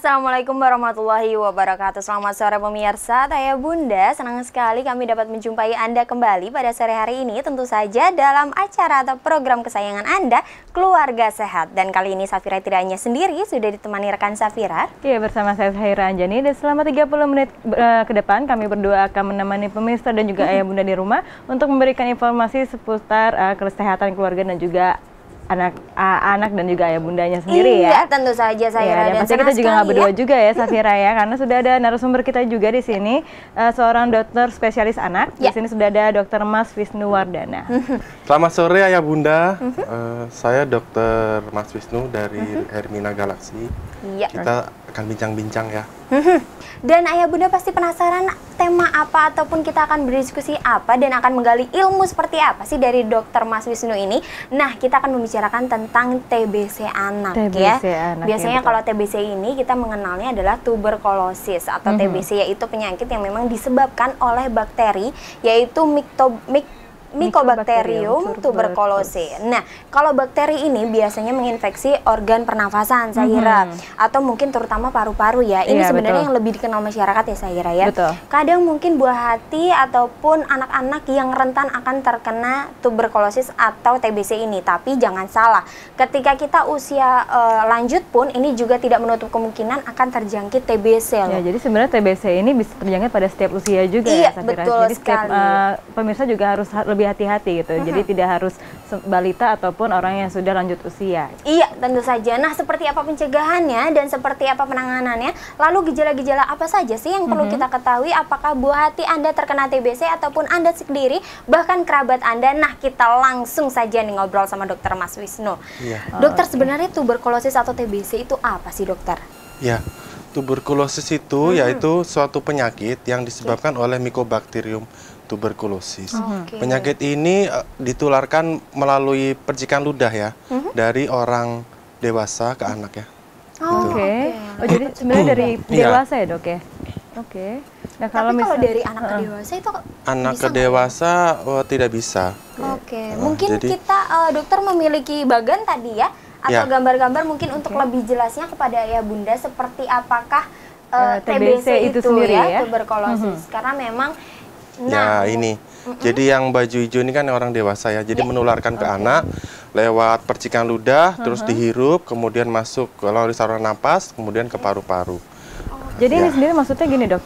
Assalamualaikum warahmatullahi wabarakatuh. Selamat sore pemirsa, Ayah Bunda. Senang sekali kami dapat menjumpai Anda kembali pada sore hari ini. Tentu saja dalam acara atau program kesayangan Anda, Keluarga Sehat. Dan kali ini Safira tidak hanya sendiri, sudah ditemani rekan Safira. Iya, bersama saya Zahira Anjani. Dan selama 30 menit ke depan, kami berdua akan menemani pemirsa dan juga Ayah Bunda di rumah untuk memberikan informasi seputar kesehatan keluarga dan juga anak dan juga ayah bundanya sendiri ya. Iya, tentu saja saya dan pasti kita juga nggak berdua juga ya Safira ya, karena sudah ada narasumber kita juga di sini, seorang dokter spesialis anak. Di sini sudah ada Dr. Mas Wisnu Wardana. Selamat sore ayah bunda, saya Dr. Mas Wisnu dari Hermina Galaxy. Iya. Kita akan bincang-bincang ya. Dan ayah bunda pasti penasaran tema apa ataupun kita akan berdiskusi apa dan akan menggali ilmu seperti apa sih dari Dr. Mas Wisnu ini. Nah, kita akan membicarakan tentang TBC anak ya. Biasanya kalau TBC ini kita mengenalnya adalah tuberkulosis atau TBC, yaitu penyakit yang memang disebabkan oleh bakteri, yaitu Mycobacterium tuberculosis. Nah, kalau bakteri ini biasanya menginfeksi organ pernafasan, Zahira, atau mungkin terutama paru-paru ya. Ini sebenarnya yang lebih dikenal masyarakat ya, Zahira ya. Kadang mungkin buah hati ataupun anak-anak yang rentan akan terkena tuberkulosis atau TBC ini. Tapi jangan salah, ketika kita usia lanjut pun ini juga tidak menutup kemungkinan akan terjangkit TBC. Ya, jadi sebenarnya TBC ini bisa terjangkit pada setiap usia juga ya, Safira. Betul jadi sekali. Setiap pemirsa juga harus lebih hati-hati gitu. Jadi tidak harus balita ataupun orang yang sudah lanjut usia. Iya, tentu saja. Nah, seperti apa pencegahannya dan seperti apa penanganannya? Lalu gejala-gejala apa saja sih yang perlu kita ketahui? Apakah buah hati Anda terkena TBC ataupun Anda sendiri, bahkan kerabat Anda? Nah, kita langsung saja nih ngobrol sama Dokter Mas Wisnu. Dokter, sebenarnya tuberkulosis atau TBC itu apa sih, dokter? Ya, tuberkulosis itu yaitu suatu penyakit yang disebabkan oleh Mycobacterium tuberkulosis. Penyakit ini ditularkan melalui percikan ludah ya, dari orang dewasa ke anak ya. Jadi sebenarnya dari dewasa ya, Dok ya? Nah, kalau dari anak ke dewasa itu anak ke dewasa tidak bisa. Mungkin kita dokter memiliki bagan tadi ya, atau gambar-gambar mungkin untuk lebih jelasnya kepada ayah bunda seperti apakah TBC itu sendiri ya, tuberkulosis. Karena memang ini. Jadi yang baju hijau ini kan orang dewasa ya. Jadi menularkan ke anak lewat percikan ludah, terus dihirup, kemudian masuk melalui saluran napas, kemudian ke paru-paru. Jadi ini sendiri maksudnya gini, Dok,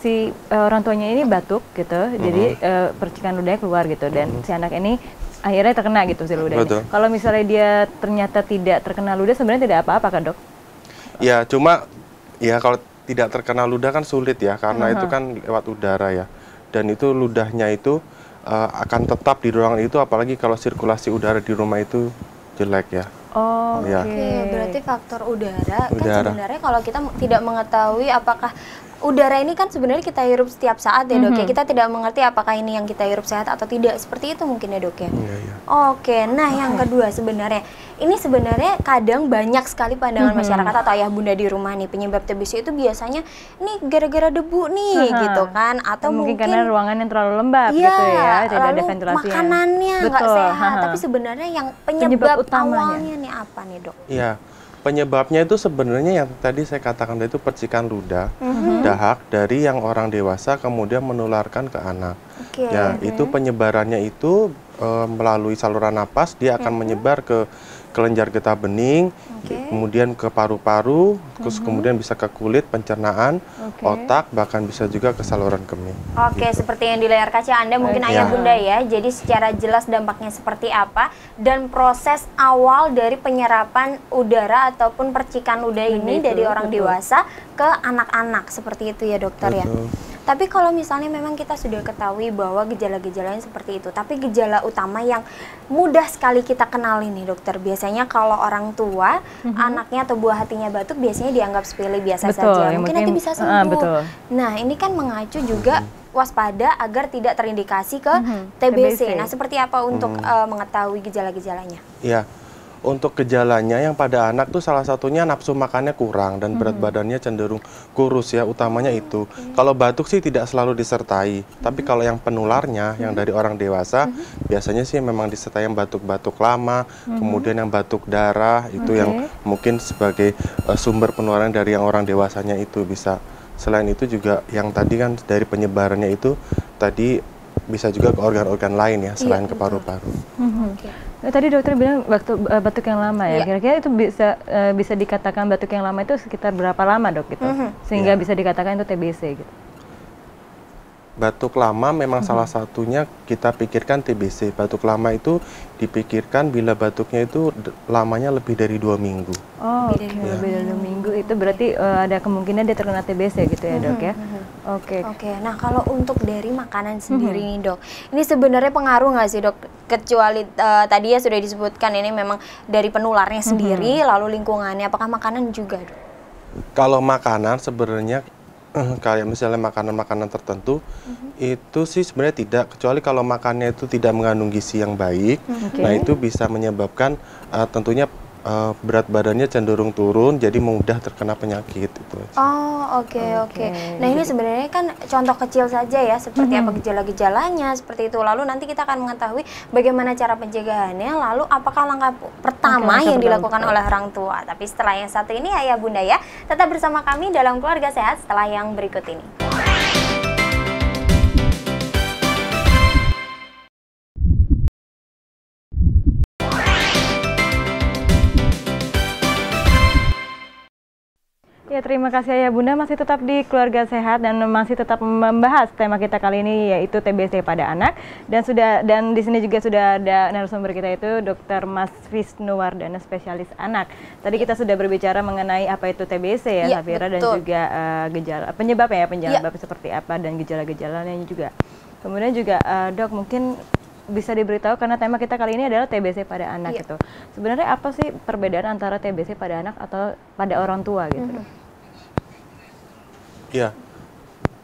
si orang tuanya ini batuk gitu, jadi percikan ludahnya keluar gitu, dan si anak ini akhirnya terkena gitu si ludahnya. Kalau misalnya dia ternyata tidak terkena ludah, sebenarnya tidak apa-apa kan, Dok? Ya, cuma ya kalau tidak terkena ludah kan sulit ya, karena itu kan lewat udara ya. Dan itu ludahnya itu akan tetap di ruangan itu, apalagi kalau sirkulasi udara di rumah itu jelek ya. Berarti faktor udara. Kan sebenarnya kalau kita tidak mengetahui apakah udara ini kan sebenarnya kita hirup setiap saat ya, Dok ya. Kita tidak mengerti apakah ini yang kita hirup sehat atau tidak. Seperti itu mungkin ya, Dok ya. Nah yang kedua sebenarnya, ini sebenarnya kadang banyak sekali pandangan masyarakat atau ayah bunda di rumah nih, penyebab TBC itu biasanya ini gara-gara debu nih gitu kan, atau mungkin karena ruangan yang terlalu lembab gitu ya, tidak ada ventilasi, makanannya nggak sehat. Tapi sebenarnya yang penyebab awalnya nih apa nih, Dok? Iya, penyebabnya itu sebenarnya yang tadi saya katakan itu percikan ludah, dahak dari yang orang dewasa kemudian menularkan ke anak. Itu penyebarannya itu melalui saluran napas, dia akan menyebar ke kelenjar getah bening, kemudian ke paru-paru, terus kemudian bisa ke kulit, pencernaan, otak, bahkan bisa juga ke saluran kemih. Seperti yang di layar kaca Anda mungkin ayah bunda ya. Jadi secara jelas dampaknya seperti apa dan proses awal dari penyerapan udara ataupun percikan ludah ini dari orang dewasa ke anak-anak, seperti itu ya, dokter ya. Tapi kalau misalnya memang kita sudah ketahui bahwa gejala-gejalanya seperti itu, tapi gejala utama yang mudah sekali kita kenali nih, dokter, biasanya kalau orang tua, anaknya atau buah hatinya batuk, biasanya dianggap sepele biasa saja. Mungkin nanti bisa sembuh. Nah, ini kan mengacu juga waspada agar tidak terindikasi ke TBC. Nah, seperti apa untuk mengetahui gejala-gejalanya? Ya, untuk gejalanya yang pada anak tuh salah satunya nafsu makannya kurang dan berat badannya cenderung kurus ya, utamanya itu. Kalau batuk sih tidak selalu disertai, tapi kalau yang penularnya yang dari orang dewasa biasanya sih memang disertai yang batuk-batuk lama, kemudian yang batuk darah itu yang mungkin sebagai sumber penularan dari yang orang dewasanya itu bisa. Selain itu juga yang tadi kan dari penyebarannya itu tadi bisa juga ke organ-organ lain ya selain ke paru-paru. Tadi dokter bilang batuk yang lama ya. Kira-kira itu bisa dikatakan batuk yang lama itu sekitar berapa lama dok gitu? Sehingga bisa dikatakan itu TBC gitu. Batuk lama memang salah satunya kita pikirkan TBC. Batuk lama itu dipikirkan bila batuknya itu lamanya lebih dari 2 minggu. Oh, lebih dari 2 minggu itu berarti ada kemungkinan dia terkena TBC gitu ya dok ya? Oke. Nah kalau untuk dari makanan sendiri nih dok, ini sebenarnya pengaruh nggak sih dok? Kecuali tadi ya sudah disebutkan ini memang dari penularnya sendiri, lalu lingkungannya, apakah makanan juga dok? Kalau makanan sebenarnya kayak misalnya makanan-makanan tertentu itu sih sebenarnya tidak, kecuali kalau makannya itu tidak mengandung gizi yang baik. Nah itu bisa menyebabkan tentunya berat badannya cenderung turun, jadi mudah terkena penyakit itu. Oke. Nah ini sebenarnya kan contoh kecil saja ya, seperti apa gejala-gejalanya seperti itu. Lalu nanti kita akan mengetahui bagaimana cara pencegahannya, lalu apakah langkah pertama yang dilakukan oleh orang tua. Tapi setelah yang satu ini ayah bunda ya, tetap bersama kami dalam Keluarga Sehat setelah yang berikut ini. Ya, terima kasih Ayah Bunda, masih tetap di Keluarga Sehat dan masih tetap membahas tema kita kali ini yaitu TBC pada anak, dan di sini juga sudah ada narasumber kita itu Dr. Mas Wisnuwardana, spesialis anak. Tadi kita sudah berbicara mengenai apa itu TBC ya, Safira, dan juga gejala penyebabnya seperti apa dan gejala-gejalanya juga. Kemudian juga Dok, mungkin bisa diberitahu karena tema kita kali ini adalah TBC pada anak gitu. Sebenarnya apa sih perbedaan antara TBC pada anak atau pada orang tua gitu? Ya,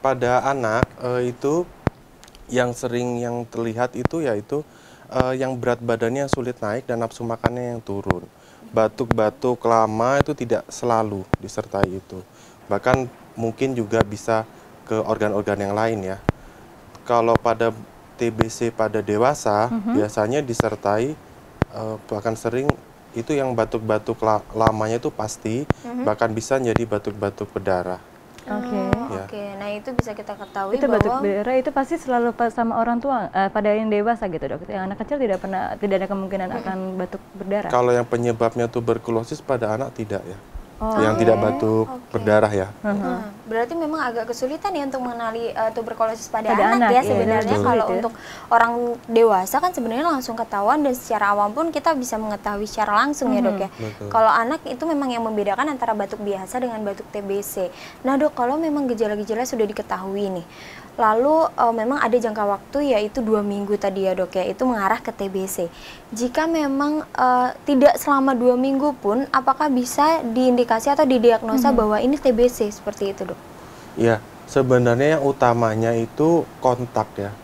pada anak itu yang sering yang terlihat itu yaitu yang berat badannya sulit naik dan nafsu makannya yang turun. Batuk-batuk lama itu tidak selalu disertai itu. Bahkan mungkin juga bisa ke organ-organ yang lain ya. Kalau pada TBC pada dewasa biasanya disertai bahkan sering itu yang batuk-batuk lamanya itu pasti, bahkan bisa jadi batuk-batuk berdarah. Oke. Nah itu bisa kita ketahui itu bahwa batuk berdarah itu pasti selalu sama orang tua pada yang dewasa gitu dok. Yang anak kecil tidak ada kemungkinan akan batuk berdarah. Kalau yang penyebabnya tuberkulosis pada anak tidak ya. Yang tidak batuk berdarah ya. Berarti memang agak kesulitan ya untuk mengenali tuberkulosis pada anak ya sebenarnya. Kalau untuk orang dewasa kan sebenarnya langsung ketahuan dan secara awam pun kita bisa mengetahui secara langsung ya dok ya. Kalau anak itu memang yang membedakan antara batuk biasa dengan batuk TBC. Nah dok, kalau memang gejala-gejala sudah diketahui nih, lalu memang ada jangka waktu yaitu 2 minggu tadi ya dok ya, itu mengarah ke TBC. Jika memang tidak selama 2 minggu pun, apakah bisa diindikasi atau didiagnosa bahwa ini TBC seperti itu dok? Ya, sebenarnya yang utamanya itu kontak ya.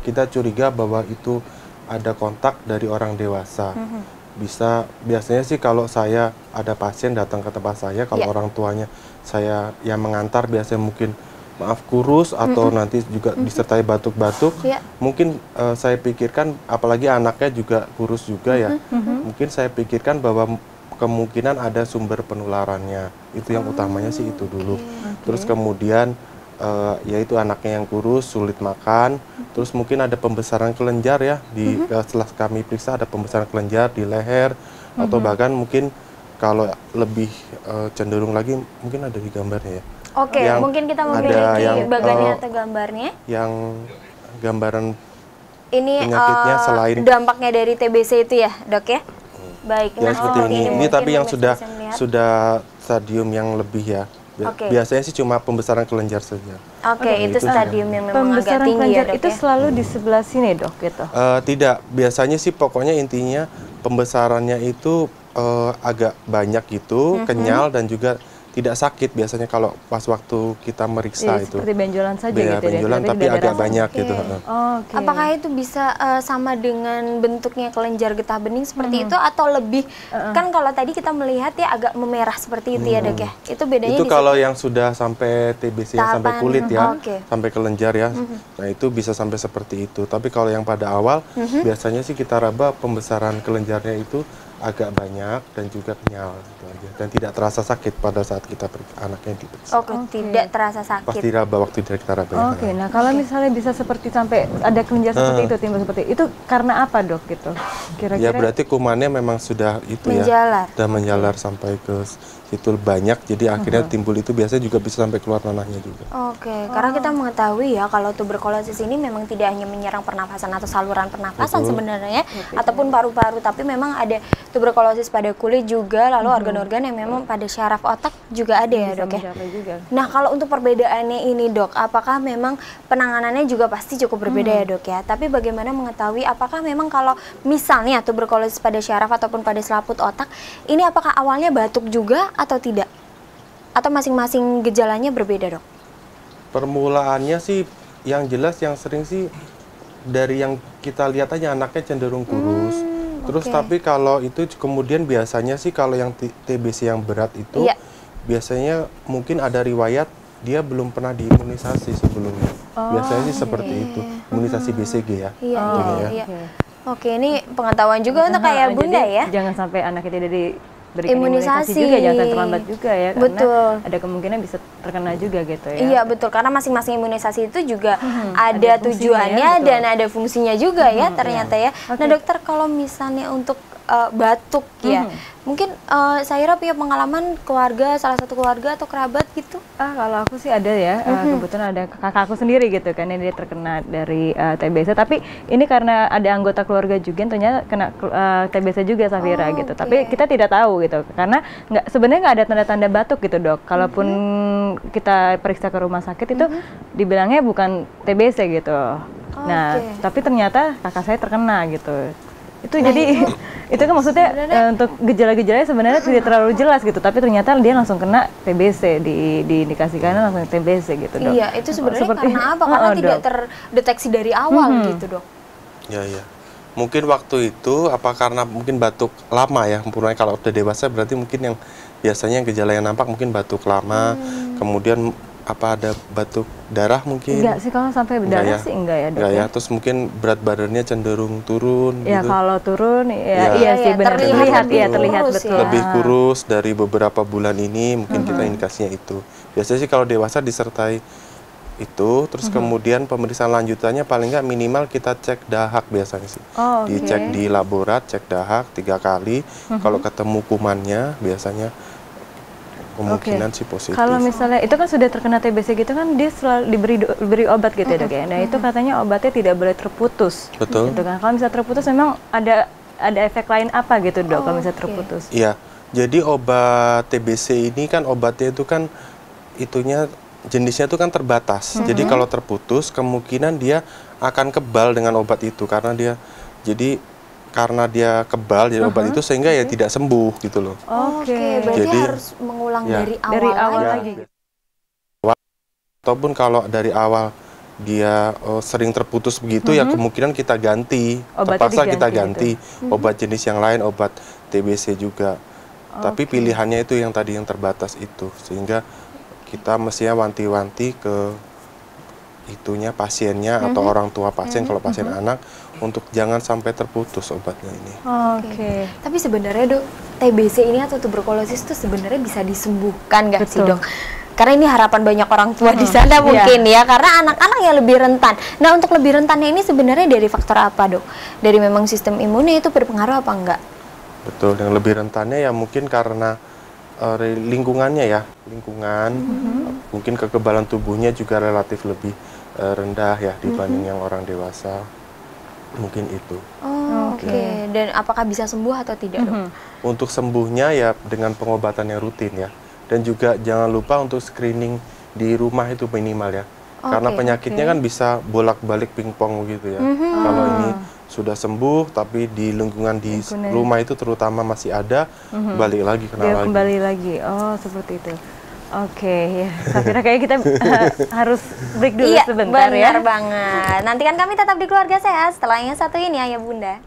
Kita curiga bahwa itu ada kontak dari orang dewasa. Biasanya sih kalau saya ada pasien datang ke tempat saya, kalau orang tuanya saya yang mengantar biasanya mungkin kurus atau nanti juga disertai batuk-batuk, mungkin saya pikirkan, apalagi anaknya juga kurus juga ya, mungkin saya pikirkan bahwa kemungkinan ada sumber penularannya. Itu yang utamanya sih itu dulu. Terus kemudian yaitu anaknya yang kurus, sulit makan, terus mungkin ada pembesaran kelenjar ya, setelah kami periksa ada pembesaran kelenjar di leher, atau bahkan mungkin kalau lebih cenderung lagi mungkin ada di gambarnya ya. Oke, mungkin kita memiliki bagannya atau gambarnya. Yang gambaran ini penyakitnya selain dampaknya dari TBC itu ya, dok ya? Baik. Ya seperti ini. Ini tapi yang sudah stadium yang lebih ya. Biasanya sih cuma pembesaran kelenjar saja. Itu stadium yang memang agak tinggi ya, dok. Itu selalu di sebelah sini dok gitu? Tidak, biasanya sih pokoknya intinya pembesarannya itu agak banyak gitu, kenyal dan juga tidak sakit biasanya kalau pas waktu kita meriksa itu. Seperti benjolan saja gitu ya. Benjolan tapi agak banyak gitu. Apakah itu bisa sama dengan bentuknya kelenjar getah bening seperti itu atau lebih kan kalau tadi kita melihat ya agak memerah seperti itu ya Dok ya. Itu bedanya itu kalau yang sudah sampai TBC sampai kulit ya, sampai kelenjar ya. Nah, itu bisa sampai seperti itu. Tapi kalau yang pada awal biasanya sih kita raba pembesaran kelenjarnya itu agak banyak dan juga kenyal gitu aja, dan tidak terasa sakit pada saat kita anaknya diperiksa. Tidak terasa sakit. Pasti raba waktu kita raba. Nah kalau misalnya bisa seperti sampai ada kelenjar seperti itu, timbul seperti itu karena apa Dok gitu? Kira-kira? Ya berarti kumannya memang sudah itu menjalar. Sudah menjalar sampai ke situ banyak, jadi akhirnya timbul itu biasanya juga bisa sampai keluar nanahnya juga. Karena kita mengetahui ya kalau tuberkulosis ini memang tidak hanya menyerang pernafasan atau saluran pernafasan sebenarnya, ataupun paru-paru, tapi memang ada tuberkulosis pada kulit juga, lalu organ-organ yang memang pada syaraf otak juga ada ya Dok ya. Nah kalau untuk perbedaannya ini Dok, apakah memang penanganannya juga pasti cukup berbeda ya Dok ya, tapi bagaimana mengetahui apakah memang kalau misalnya tuberkulosis pada syaraf ataupun pada selaput otak, ini apakah awalnya batuk juga atau tidak? Atau masing-masing gejalanya berbeda Dok? Permulaannya sih yang jelas yang sering sih dari yang kita lihat aja anaknya cenderung kurus. Terus tapi kalau itu kemudian biasanya sih kalau yang TBC yang berat itu biasanya mungkin ada riwayat dia belum pernah diimunisasi sebelumnya. Biasanya sih seperti itu, imunisasi BCG ya. Ini pengetahuan juga untuk kayak Bunda ya. Jangan sampai anaknya tidak diberikan imunisasi juga, jangan terlambat juga ya, karena ada kemungkinan bisa terkena juga gitu ya. Iya betul, karena masing-masing imunisasi itu juga ada tujuannya dan ada fungsinya juga ya ternyata ya. Nah dokter, kalau misalnya untuk batuk ya, mungkin Saira punya pengalaman keluarga, salah satu keluarga atau kerabat gitu? Kalau aku sih ada ya, kebetulan ada kakakku sendiri gitu kan, yang dia terkena dari TBC, tapi ini karena ada anggota keluarga juga yang ternyata kena TBC juga Safira gitu, tapi kita tidak tahu gitu, karena sebenarnya nggak ada tanda-tanda batuk gitu Dok, kalaupun kita periksa ke rumah sakit itu dibilangnya bukan TBC gitu. Nah, tapi ternyata kakak saya terkena gitu. Itu jadi itu kan maksudnya untuk gejala-gejalanya sebenarnya tidak terlalu jelas gitu, tapi ternyata dia langsung kena TBC, diindikasikan langsung TBC gitu Dok. Iya, itu sebenarnya karena apa? Karena tidak terdeteksi dari awal gitu Dok. Ya. Mungkin waktu itu apa karena mungkin batuk lama ya, mulai kalau udah dewasa berarti mungkin yang biasanya gejala yang nampak mungkin batuk lama, kemudian apa ada batuk darah mungkin? Enggak sih, kalau sampai berdarah sih enggak ya Dok. Enggak ya, terus mungkin berat badannya cenderung turun ya gitu. Kalau turun iya sih benar, terlihat betul. Lebih kurus dari beberapa bulan ini mungkin kita indikasinya itu. Biasanya sih kalau dewasa disertai itu, terus kemudian pemeriksaan lanjutannya paling nggak minimal kita cek dahak biasanya sih. Dicek di laborat, cek dahak 3 kali. Kalau ketemu kumannya biasanya kemungkinan sih positif. Kalau misalnya itu kan sudah terkena TBC gitu kan, dia selalu diberi obat gitu ya Dok ya. Nah itu katanya obatnya tidak boleh terputus. Betul. Gitu kan. Kalau misalnya terputus memang ada efek lain apa gitu Dok kalau misalnya terputus? Iya. Jadi obat TBC ini kan obatnya itu kan jenisnya itu kan terbatas. Jadi kalau terputus kemungkinan dia akan kebal dengan obat itu karena dia kebal jadi obat itu sehingga ya tidak sembuh gitu loh. Berarti jadi, harus mengulang dari awal lagi. Ataupun kalau dari awal dia sering terputus begitu ya kemungkinan kita ganti, terpaksa kita ganti obat jenis yang lain, obat TBC juga. Tapi pilihannya itu yang tadi yang terbatas itu, sehingga kita mestinya wanti-wanti ke pasiennya atau orang tua pasien kalau pasien anak untuk jangan sampai terputus obatnya ini. Tapi sebenarnya Dok, TBC ini atau tuberkulosis itu sebenarnya bisa disembuhkan nggak sih Dok? Karena ini harapan banyak orang tua di sana mungkin ya, karena anak-anak yang lebih rentan. Nah untuk lebih rentannya ini sebenarnya dari faktor apa Dok? Dari memang sistem imunnya itu berpengaruh apa enggak? Betul, yang lebih rentannya ya mungkin karena lingkungannya ya, mungkin kekebalan tubuhnya juga relatif lebih rendah ya dibanding yang orang dewasa, mungkin itu. Dan apakah bisa sembuh atau tidak Dok? Untuk sembuhnya ya dengan pengobatan yang rutin ya, dan juga jangan lupa untuk screening di rumah itu minimal ya, karena penyakitnya kan bisa bolak-balik pingpong gitu ya. Kalau ini sudah sembuh tapi di lingkungan di rumah itu terutama masih ada, balik lagi kena lagi. Kembali lagi. Seperti itu. Oke, ya. Safira kayaknya kita harus break dulu Iya, sebentar ya. benar banget. Nantikan kami tetap di Keluarga Sehat setelah yang satu ini Ayah Bunda.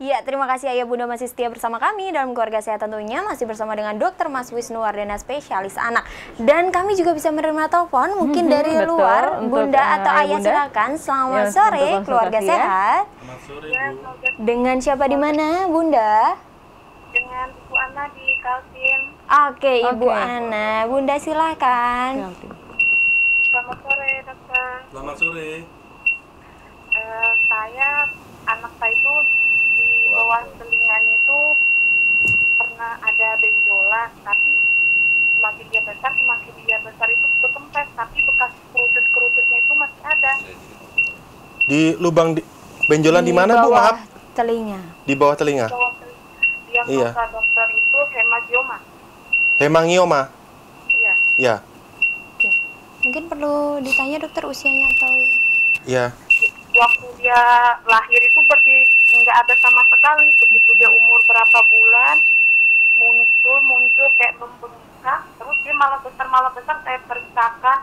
Ya, terima kasih Ayah Bunda masih setia bersama kami dalam Keluarga Sehat tentunya, masih bersama dengan Dr. Mas Wisnu Wardana, spesialis anak. Dan kami juga bisa menerima telepon mungkin dari betul, luar, untuk, Bunda atau Ayah Bunda. silakan. Selamat Ya, sore untuk Keluarga konsultasi ya. Sehat. Selamat sore, Bu. Dengan siapa di mana, Bunda? Dengan Ibu Ana di Kaltim. Oke, Ibu Oke. Ana. Bunda silakan. Selamat sore, dokter. Selamat sore. Anak saya itu di bawah telinganya itu pernah ada benjolan, tapi semakin dia besar itu berkempes, tapi bekas kerucut-kerucutnya itu masih ada. Di lubang benjolan di mana, Bu? bawah Maaf. telinga. Di bawah telinga. Bawah telinga. Iya. Kata dokter itu hemangioma. Hemangioma. Iya. Ya. Oke. Mungkin perlu ditanya dokter usianya atau Ya. Waktu dia lahir itu berarti nggak ada sama sekali. Begitu dia umur berapa bulan muncul kayak membengkak, terus dia malah besar. Saya periksakan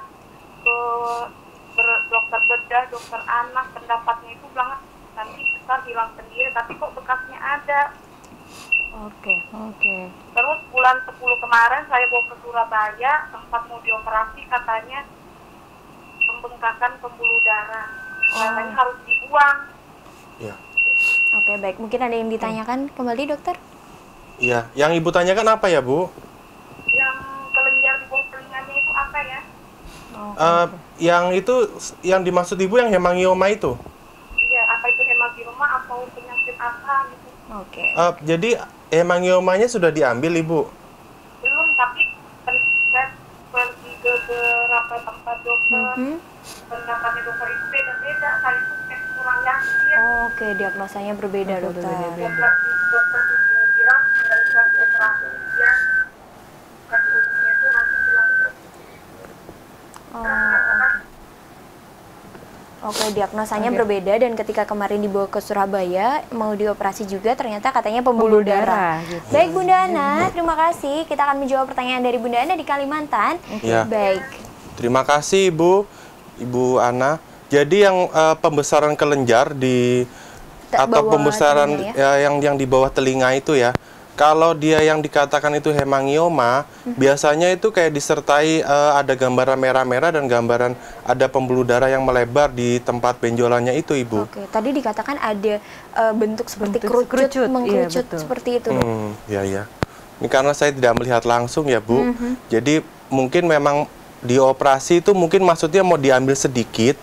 ke dokter bedah, dokter anak, pendapatnya itu bilang nanti besar hilang sendiri, tapi kok bekasnya ada. Oke. Terus bulan 10 kemarin saya bawa ke Surabaya, tempat mau dioperasi, katanya pembengkakan pembuluh darah. Katanya harus dibuang. Ya. Oke, baik. Mungkin ada yang ditanyakan kembali, dokter? Iya. Yang Ibu tanyakan apa ya, Bu? Yang kelenjar di bawah telinganya itu apa ya? Yang itu yang dimaksud Ibu yang hemangioma itu. Iya, apa itu hemangioma atau penyakit apa gitu? Oke. Jadi hemangiomanya sudah diambil, Ibu. Belum, tapi saya pergi ke beberapa tempat dokter. Pendapatnya dokter itu beda-beda. Saya itu kayak kurang yakin. Oke, diagnosanya berbeda, dokter. Dokter di sini bilang dari kasih operasi dia kasih ujinya itu nanti bilang Oke, diagnosanya berbeda dan ketika kemarin dibawa ke Surabaya mau dioperasi juga ternyata katanya pembuluh darah. gitu. Baik Bunda Ana, terima kasih. Kita akan menjawab pertanyaan dari Bunda Ana di Kalimantan. Ya. Baik. Terima kasih, Ibu Ana. Jadi yang pembesaran kelenjar di atau Bawah pembesaran telinga yang di bawah telinga itu ya. Kalau dia yang dikatakan itu hemangioma, biasanya itu kayak disertai ada gambaran merah-merah dan gambaran ada pembuluh darah yang melebar di tempat benjolannya itu, Ibu. Oke, tadi dikatakan ada bentuk seperti Bentuk kerucut, mengkerucut iya, betul. seperti itu. Ya. Ini karena saya tidak melihat langsung ya, Bu. Jadi mungkin memang dioperasi itu mungkin maksudnya mau diambil sedikit,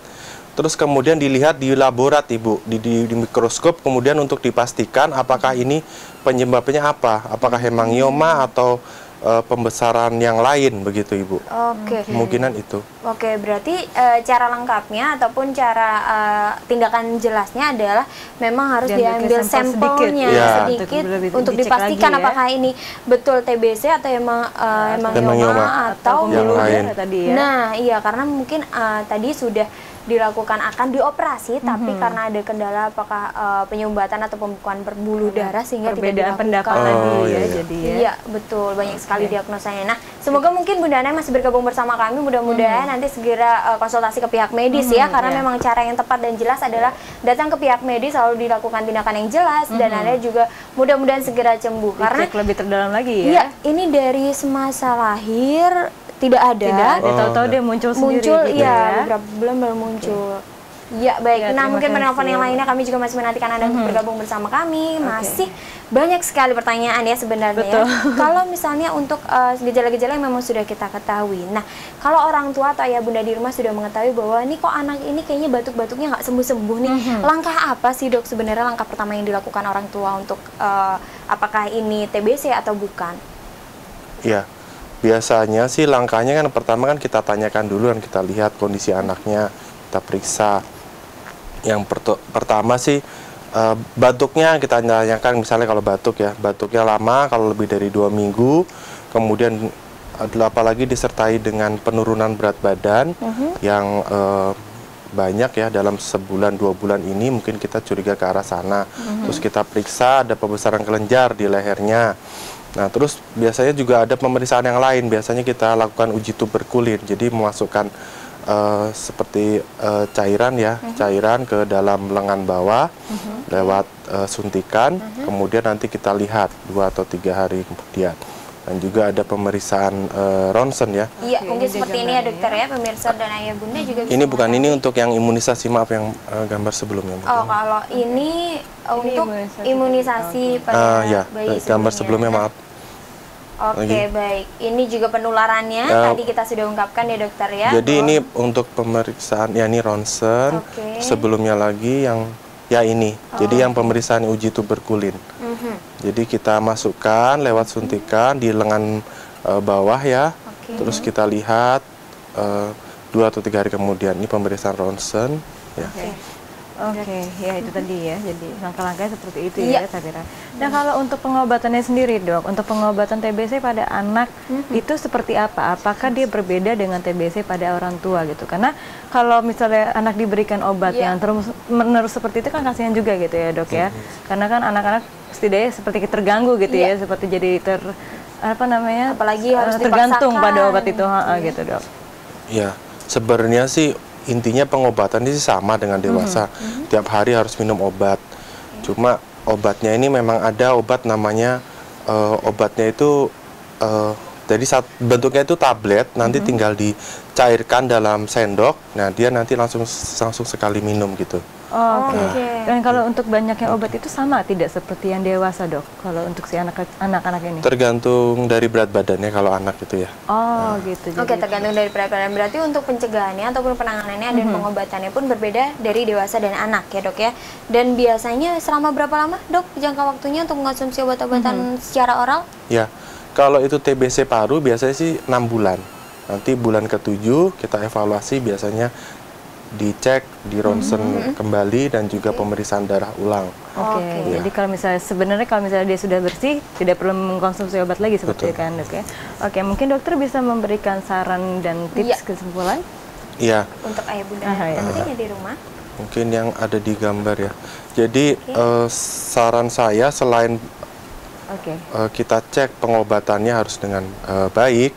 terus kemudian dilihat di laborat, Ibu, di mikroskop, kemudian untuk dipastikan apakah ini penyebabnya apa, apakah hemangioma atau pembesaran yang lain begitu, Ibu. Oke. Kemungkinan itu. Oke, berarti cara lengkapnya ataupun cara tindakan jelasnya adalah memang harus Diambil diambil sampel sampelnya sedikit, ya. sedikit Untuk untuk dicek dipastikan lagi ya. apakah ini betul TBC atau emang Hemangioma. hemangioma atau yang pembuluh lain. darah tadi ya. Nah, iya karena mungkin tadi sudah dilakukan akan dioperasi tapi karena ada kendala apakah penyumbatan atau pembekuan pembuluh darah sehingga tidak Perbedaan dilakukan. pendapat Oh, tadi ya, iya. jadi ya. Iya, betul. Banyak sekali diagnosanya. Nah, semoga mungkin Bunda Ana masih bergabung bersama kami. Mudah-mudahan nanti segera konsultasi ke pihak medis ya. Karena memang cara yang tepat dan jelas adalah datang ke pihak medis, selalu dilakukan tindakan yang jelas. Dan Anda juga mudah-mudahan segera sembuh. Karena Dicek lebih terdalam lagi ya. iya, ini dari semasa lahir tidak ada. Tidak ada, tahu-tahu dia muncul sendiri Muncul, gitu iya, ya. beberapa bulan baru muncul. Ya baik, Ya, nah terima mungkin penelpon kasih. yang lainnya kami juga masih menantikan Anda untuk bergabung bersama kami. Masih banyak sekali pertanyaan ya sebenarnya. Betul. Kalau misalnya untuk gejala-gejala yang memang sudah kita ketahui. Nah, kalau orang tua atau ayah bunda di rumah sudah mengetahui bahwa nih kok anak ini kayaknya batuk-batuknya nggak sembuh-sembuh nih. Langkah apa sih dok sebenarnya langkah pertama yang dilakukan orang tua untuk apakah ini TBC atau bukan? Ya, biasanya sih langkahnya kan pertama kan kita tanyakan dulu dan kita lihat kondisi anaknya, kita periksa. Yang pertama sih batuknya kita tanyakan, misalnya kalau batuk ya, batuknya lama, kalau lebih dari 2 minggu, kemudian apalagi disertai dengan penurunan berat badan yang banyak ya dalam sebulan 2 bulan ini, mungkin kita curiga ke arah sana. Terus kita periksa ada pembesaran kelenjar di lehernya. Nah, terus biasanya juga ada pemeriksaan yang lain. Biasanya kita lakukan uji tuberkulin, jadi memasukkan seperti cairan ya, cairan ke dalam lengan bawah lewat suntikan. Kemudian nanti kita lihat 2 atau 3 hari kemudian. Dan juga ada pemeriksaan ronsen ya. Iya, mungkin seperti ini ya dokter ya, pemirsa dan ayah bunda juga bisa. Ini bukan, ini untuk yang imunisasi, maaf yang gambar sebelumnya. Oh, kalau ini untuk imunisasi pada ya, bayi gambar sebelumnya maaf. Oke, baik. Ini juga penularannya tadi kita sudah ungkapkan ya dokter ya. Jadi ini untuk pemeriksaan, ya ini ronsen. Sebelumnya lagi yang ya ini. Jadi yang pemeriksaan uji tuberkulin. Jadi kita masukkan lewat suntikan di lengan bawah ya. Terus kita lihat 2 atau 3 hari kemudian. Ini pemeriksaan ronsen. Ya. Oke, ya itu tadi ya. Jadi langkah-langkahnya seperti itu ya, Sabira. Nah, kalau untuk pengobatannya sendiri, Dok, untuk pengobatan TBC pada anak itu seperti apa? Apakah dia berbeda dengan TBC pada orang tua gitu? Karena kalau misalnya anak diberikan obat yang terus-menerus seperti itu kan kasihan juga gitu ya, Dok ya. Karena kan anak-anak setidaknya seperti terganggu gitu ya, seperti jadi apalagi harus tergantung pada obat itu, gitu, Dok. Ya, sebenarnya sih intinya pengobatan ini sama dengan dewasa. Tiap hari harus minum obat. Cuma obatnya ini memang ada obat namanya obatnya itu jadi bentuknya itu tablet, nanti tinggal dicairkan dalam sendok. Nah, dia nanti langsung sekali minum gitu. Dan kalau untuk banyaknya obat itu sama tidak seperti yang dewasa, Dok? Kalau untuk si anak-anak ini? Tergantung dari berat badannya kalau anak itu ya. Gitu. Oke, tergantung dari berat badan. Berarti untuk pencegahannya ataupun penanganannya dan pengobatannya pun berbeda dari dewasa dan anak ya, Dok ya. Dan biasanya selama berapa lama, Dok, jangka waktunya untuk mengonsumsi obat-obatan secara oral? Ya, kalau itu TBC paru biasanya sih 6 bulan. Nanti bulan ke-7 kita evaluasi, biasanya dicek, di ronsen kembali dan juga pemeriksaan darah ulang. Jadi kalau misalnya dia sudah bersih, tidak perlu mengkonsumsi obat lagi seperti itu kan, Dok ya. Oke, mungkin dokter bisa memberikan saran dan tips kesimpulan? Iya. Untuk ayah bunda nantinya di rumah. Mungkin yang ada di gambar ya. Jadi saran saya selain kita cek pengobatannya harus dengan baik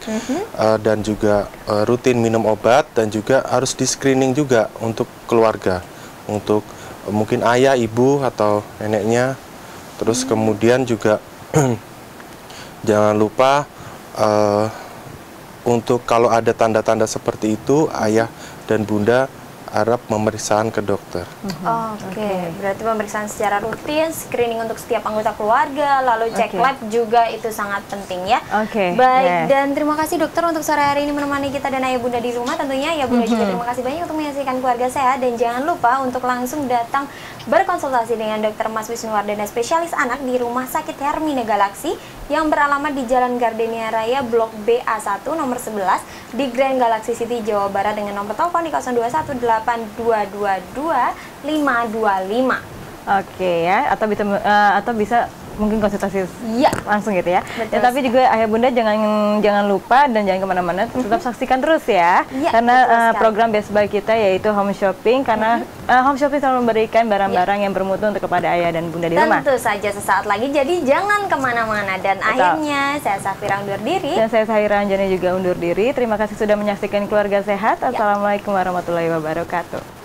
dan juga rutin minum obat, dan juga harus di screening juga untuk keluarga, untuk mungkin ayah, ibu atau neneknya. Terus kemudian juga jangan lupa untuk kalau ada tanda-tanda seperti itu, ayah dan bunda harap pemeriksaan ke dokter. Berarti pemeriksaan secara rutin, screening untuk setiap anggota keluarga, lalu cek lab juga itu sangat penting ya. Baik, dan terima kasih dokter untuk sore hari ini menemani kita dan ayah bunda di rumah tentunya. Ya bunda juga terima kasih banyak untuk menyaksikan Keluarga Sehat, dan jangan lupa untuk langsung datang berkonsultasi dengan Dr. Mas Wisnuwardana, spesialis anak di Rumah Sakit Hermina Galaxy yang beralamat di Jalan Gardenia Raya Blok BA1 nomor 11 di Grand Galaxy City, Jawa Barat, dengan nomor telepon di 0218222525. Atau bisa mungkin konsultasi langsung gitu ya. Tapi juga ayah bunda jangan lupa dan jangan kemana-mana, tetap saksikan terus ya. Karena program Best Buy kita yaitu home shopping, karena home shopping selalu memberikan barang-barang yang bermutu untuk kepada ayah dan bunda di rumah. Tentu saja sesaat lagi, jadi jangan kemana-mana. Dan akhirnya saya Safira undur diri. Dan saya Sahira Anjani juga undur diri. Terima kasih sudah menyaksikan Keluarga Sehat. Assalamualaikum warahmatullahi wabarakatuh.